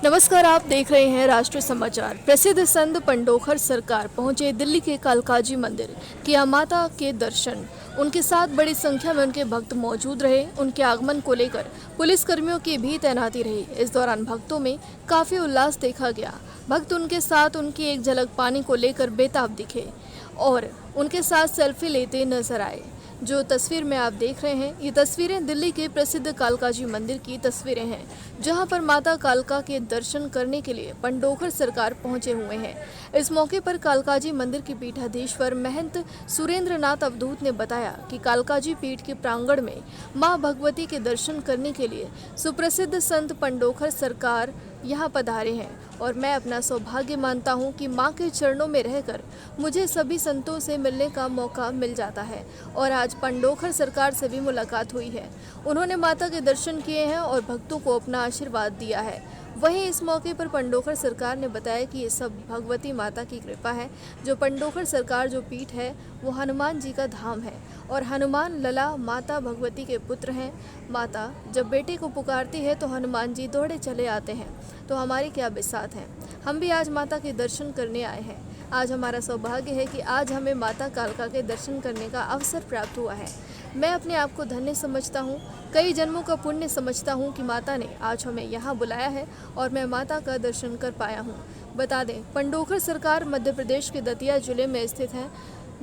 नमस्कार, आप देख रहे हैं राष्ट्रीय समाचार। प्रसिद्ध संत पंडोखर सरकार पहुंचे दिल्ली के कालकाजी मंदिर, किया माता के दर्शन। उनके साथ बड़ी संख्या में उनके भक्त मौजूद रहे। उनके आगमन को लेकर पुलिसकर्मियों की भी तैनाती रही। इस दौरान भक्तों में काफी उल्लास देखा गया। भक्त उनके साथ उनकी एक झलक पाने को लेकर बेताब दिखे और उनके साथ सेल्फी लेते नजर आए। जो तस्वीर में आप देख रहे हैं, ये तस्वीरें दिल्ली के प्रसिद्ध कालकाजी मंदिर की तस्वीरें हैं, जहां पर माता कालका के दर्शन करने के लिए पंडोखर सरकार पहुंचे हुए हैं। इस मौके पर कालकाजी मंदिर के पीठाधीश्वर महंत सुरेंद्र नाथ अवधूत ने बताया कि कालकाजी पीठ के प्रांगण में मां भगवती के दर्शन करने के लिए सुप्रसिद्ध संत पंडोखर सरकार यहाँ पधारे हैं और मैं अपना सौभाग्य मानता हूँ कि माँ के चरणों में रहकर मुझे सभी संतों से मिलने का मौका मिल जाता है और आज पंडोखर सरकार से भी मुलाकात हुई है। उन्होंने माता के दर्शन किए हैं और भक्तों को अपना आशीर्वाद दिया है। वहीं इस मौके पर पंडोखर सरकार ने बताया कि ये सब भगवती माता की कृपा है। जो पंडोखर सरकार जो पीठ है वो हनुमान जी का धाम है और हनुमान लला माता भगवती के पुत्र हैं। माता जब बेटे को पुकारती है तो हनुमान जी दौड़े चले आते हैं। तो हमारी क्या बिसात है, हम भी आज माता के दर्शन करने आए हैं। आज हमारा सौभाग्य है कि आज हमें माता कालका के दर्शन करने का अवसर प्राप्त हुआ है। मैं अपने आप को धन्य समझता हूँ, कई जन्मों का पुण्य समझता हूँ कि माता ने आज हमें यहाँ बुलाया है और मैं माता का दर्शन कर पाया हूँ। बता दें, पंडोखर सरकार मध्य प्रदेश के दतिया जिले में स्थित है,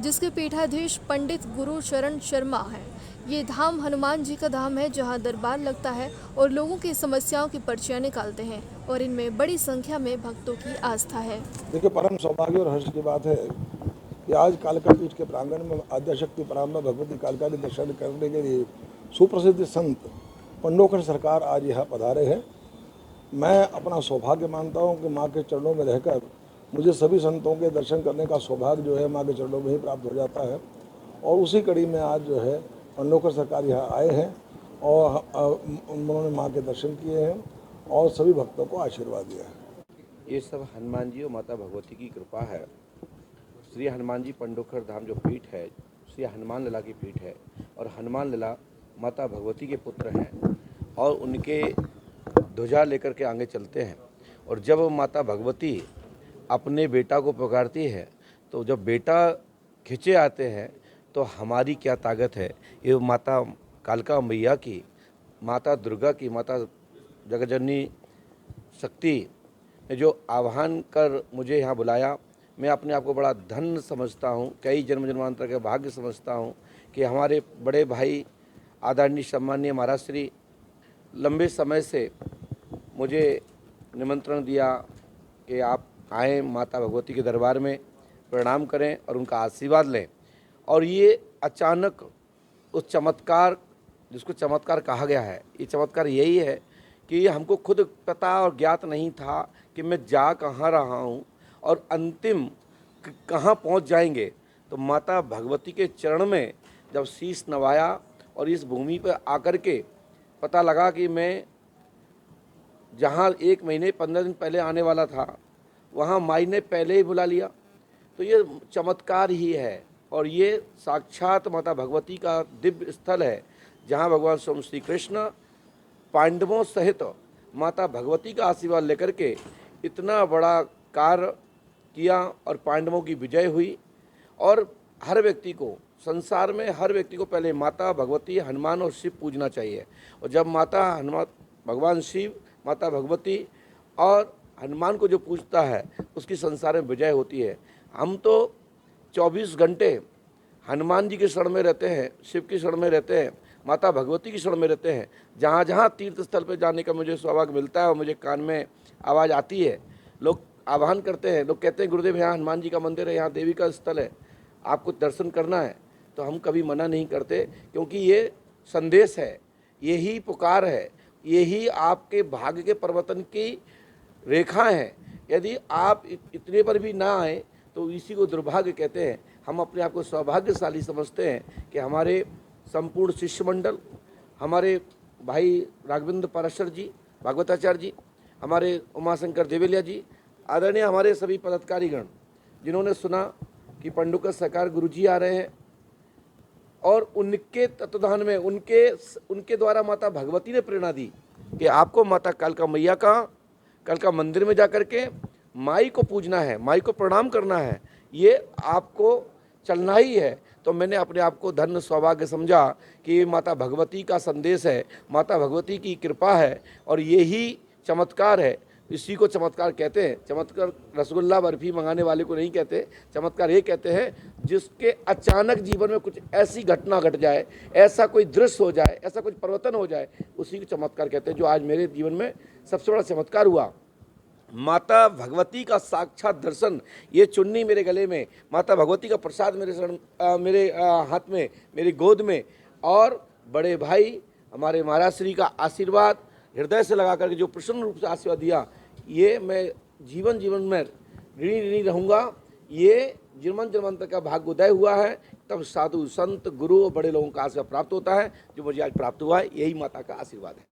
जिसके पीठाधीश पंडित गुरु शरण शर्मा हैं। ये धाम हनुमान जी का धाम है, जहाँ दरबार लगता है और लोगों की समस्याओं की पर्चियाँ निकालते हैं और इनमें बड़ी संख्या में भक्तों की आस्था है। देखिए, परम सौभाग्य और हर्ष की बात है कि आज कालका पीठ के प्रांगण में आद्यशक्ति पराम्बा भगवती कालका के दर्शन करने के लिए सुप्रसिद्ध संत पंडोखर सरकार आज यहाँ पधारे हैं। मैं अपना सौभाग्य मानता हूँ कि माँ के चरणों में रहकर मुझे सभी संतों के दर्शन करने का सौभाग्य जो है माँ के चरणों में ही प्राप्त हो जाता है। और उसी कड़ी में आज जो है पंडोखर सरकार यहाँ आए हैं और उन्होंने माँ के दर्शन किए हैं और सभी भक्तों को आशीर्वाद दिया है। ये सब हनुमान जी और माता भगवती की कृपा है। श्री हनुमान जी पंडोखर धाम जो पीठ है, श्री हनुमान लला की पीठ है और हनुमान लला माता भगवती के पुत्र हैं और उनके ध्वजा लेकर के आगे चलते हैं। और जब माता भगवती अपने बेटा को पुकारती है तो जब बेटा खिंचे आते हैं तो हमारी क्या ताकत है। ये माता कालका मैया की, माता दुर्गा की, माता जगजननी शक्ति ने जो आह्वान कर मुझे यहाँ बुलाया, मैं अपने आप को बड़ा धन्य समझता हूँ, कई जन्म जन्मांतर का भाग्य समझता हूँ कि हमारे बड़े भाई आदरणीय सम्माननीय महाराज श्री लंबे समय से मुझे निमंत्रण दिया कि आप आएँ माता भगवती के दरबार में प्रणाम करें और उनका आशीर्वाद लें। और ये अचानक उस चमत्कार, जिसको चमत्कार कहा गया है, ये चमत्कार यही है कि हमको खुद पता और ज्ञात नहीं था कि मैं जा कहाँ रहा हूँ और अंतिम कहाँ पहुँच जाएंगे। तो माता भगवती के चरण में जब शीश नवाया और इस भूमि पर आकर के पता लगा कि मैं जहाँ 1 महीने 15 दिन पहले आने वाला था, वहाँ माई ने पहले ही बुला लिया। तो ये चमत्कार ही है और ये साक्षात माता भगवती का दिव्य स्थल है, जहाँ भगवान स्वयं श्री कृष्ण पांडवों सहित माता भगवती का आशीर्वाद लेकर के इतना बड़ा कार्य किया और पांडवों की विजय हुई। और हर व्यक्ति को, संसार में हर व्यक्ति को पहले माता भगवती, हनुमान और शिव पूजना चाहिए। और जब माता हनुमान, भगवान शिव, माता भगवती और हनुमान को जो पूजता है उसकी संसार में विजय होती है। हम तो 24 घंटे हनुमान जी के शरण में रहते हैं, शिव की शरण में रहते हैं, माता भगवती की शरण में रहते हैं। जहाँ जहाँ तीर्थ स्थल पर जाने का मुझे सौभाग्य मिलता है और मुझे कान में आवाज़ आती है, लोग आह्वान करते हैं, लोग कहते हैं गुरुदेव यहाँ हनुमान जी का मंदिर है, यहाँ देवी का स्थल है, आपको दर्शन करना है, तो हम कभी मना नहीं करते, क्योंकि ये संदेश है, यही पुकार है, यही आपके भाग्य के परिवर्तन की रेखा है। यदि आप इतने पर भी ना आए तो इसी को दुर्भाग्य कहते हैं। हम अपने आप को सौभाग्यशाली समझते हैं कि हमारे संपूर्ण शिष्य मंडल, हमारे भाई राघवेंद्र पाराशर जी, भागवताचार्य जी, हमारे उमाशंकर देवेलिया जी, आदरणीय हमारे सभी पदाधिकारीगण, जिन्होंने सुना कि पंडोखर सरकार गुरु जी आ रहे हैं और उनके तत्वधान में उनके द्वारा माता भगवती ने प्रेरणा दी कि आपको माता कालका मैया का कल का मंदिर में जा कर के माई को पूजना है, माई को प्रणाम करना है, ये आपको चलना ही है। तो मैंने अपने आप को धन्य सौभाग्य समझा कि ये माता भगवती का संदेश है, माता भगवती की कृपा है और यही चमत्कार है। इसी को चमत्कार कहते हैं। चमत्कार रसगुल्ला बर्फी मंगाने वाले को नहीं कहते, चमत्कार ये कहते हैं जिसके अचानक जीवन में कुछ ऐसी घटना घट जाए, ऐसा कोई दृश्य हो जाए, ऐसा कुछ परिवर्तन हो जाए, उसी को चमत्कार कहते हैं। जो आज मेरे जीवन में सबसे बड़ा चमत्कार हुआ, माता भगवती का साक्षात दर्शन, ये चुन्नी मेरे गले में, माता भगवती का प्रसाद मेरे हाथ में, मेरी गोद में, और बड़े भाई हमारे महाराज श्री का आशीर्वाद हृदय से लगा करके जो प्रसन्न रूप से आशीर्वाद दिया, ये मैं जीवन में ऋणी रहूँगा। ये जीवन जन्मांतर का भाग्योदय हुआ है, तब साधु संत गुरु बड़े लोगों का आशीर्वाद प्राप्त होता है, जो मुझे आज प्राप्त हुआ है। यही माता का आशीर्वाद है।